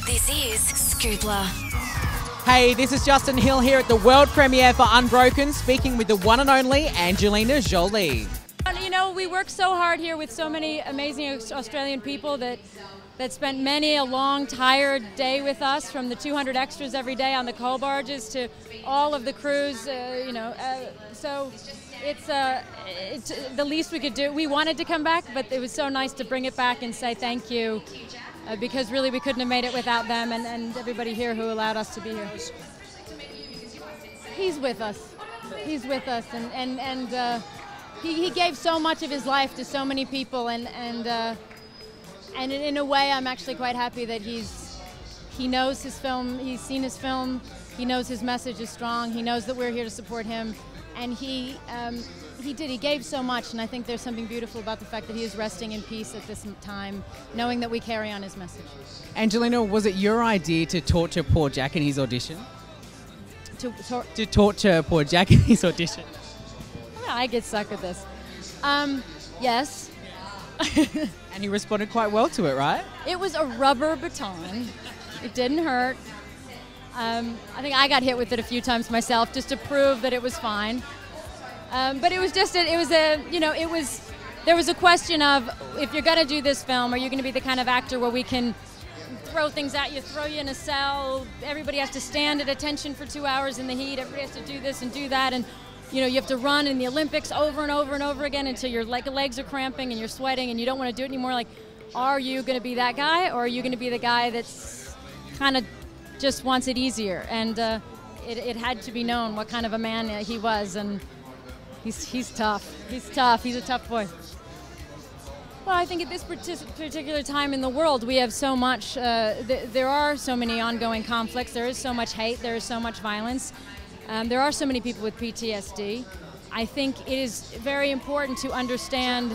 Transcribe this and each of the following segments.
This is Scoopla. Hey, this is Justin Hill here at the world premiere for Unbroken, speaking with the one and only Angelina Jolie. You know, we work so hard here with so many amazing Australian people that spent many a long, tired day with us, from the 200 extras every day on the coal barges to all of the crews, so it's the least we could do. We wanted to come back, but it was so nice to bring it back and say thank you, because really we couldn't have made it without them and everybody here who allowed us to be here. He's with us. He's with us, and he gave so much of his life to so many people, and in a way, I'm actually quite happy that he knows his film, he's seen his film, he knows his message is strong, he knows that we're here to support him, and he gave so much, and I think there's something beautiful about the fact that he is resting in peace at this time, knowing that we carry on his message. Angelina, was it your idea to torture poor Jack in his audition? To torture poor Jack in his audition? I get stuck with this. Yes. And he responded quite well to it, right? It was a rubber baton. It didn't hurt. I think I got hit with it a few times myself just to prove that it was fine. But it was just, there was a question of, if you're going to do this film, are you going to be the kind of actor where we can throw things at you, throw you in a cell, everybody has to stand at attention for 2 hours in the heat, everybody has to do this and do that, and you have to run in the Olympics over and over and over again until your legs are cramping and you're sweating and you don't want to do it anymore. Like, are you going to be that guy, or are you going to be the guy that's kind of just wants it easier? And it had to be known what kind of a man he was, and he's tough. He's tough. He's a tough boy. Well, I think at this particular time in the world, we have so much, there are so many ongoing conflicts, there is so much hate, there is so much violence. There are so many people with PTSD. I think it is very important to understand,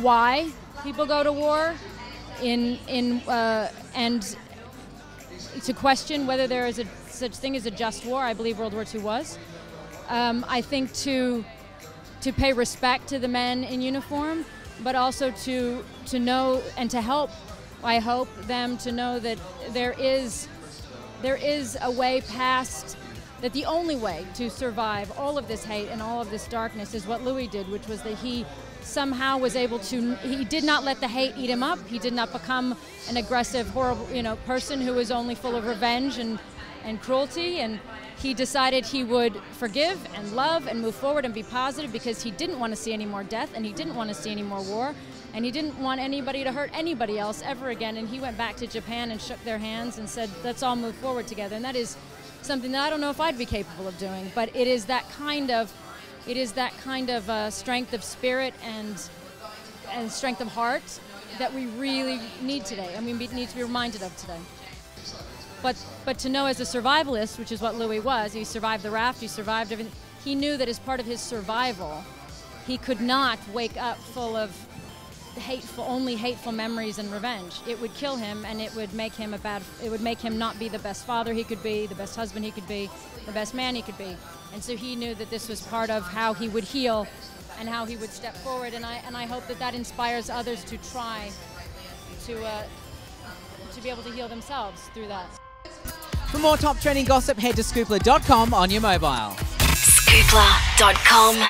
why people go to war, and to question whether there is such thing as a just war. I believe World War II was. I think to pay respect to the men in uniform, but also to know and to help. I hope them to know that there is a way past, that the only way to survive all of this hate and all of this darkness is what Louis did, which was that he somehow was able to, he did not let the hate eat him up. He did not become an aggressive, horrible, person who was only full of revenge and cruelty, and he decided he would forgive and love and move forward and be positive, because he didn't want to see any more death, and he didn't want to see any more war, and he didn't want anybody to hurt anybody else ever again. And he went back to Japan and shook their hands and said, let's all move forward together. And that is something that I don't know if I'd be capable of doing, but it is that kind of strength of spirit and strength of heart that we really need today, and we need to be reminded of today. But to know, as a survivalist, which is what Louis was, he survived the raft, he survived everything, he knew that as part of his survival, he could not wake up full of only hateful memories and revenge. It would kill him, and it would make him not be the best father he could be, the best husband he could be, the best man he could be. And so he knew that this was part of how he would heal and how he would step forward, and I hope that inspires others to try to be able to heal themselves through that. For more top trending gossip, head to Scoopla.com on your mobile. Scoopla.com.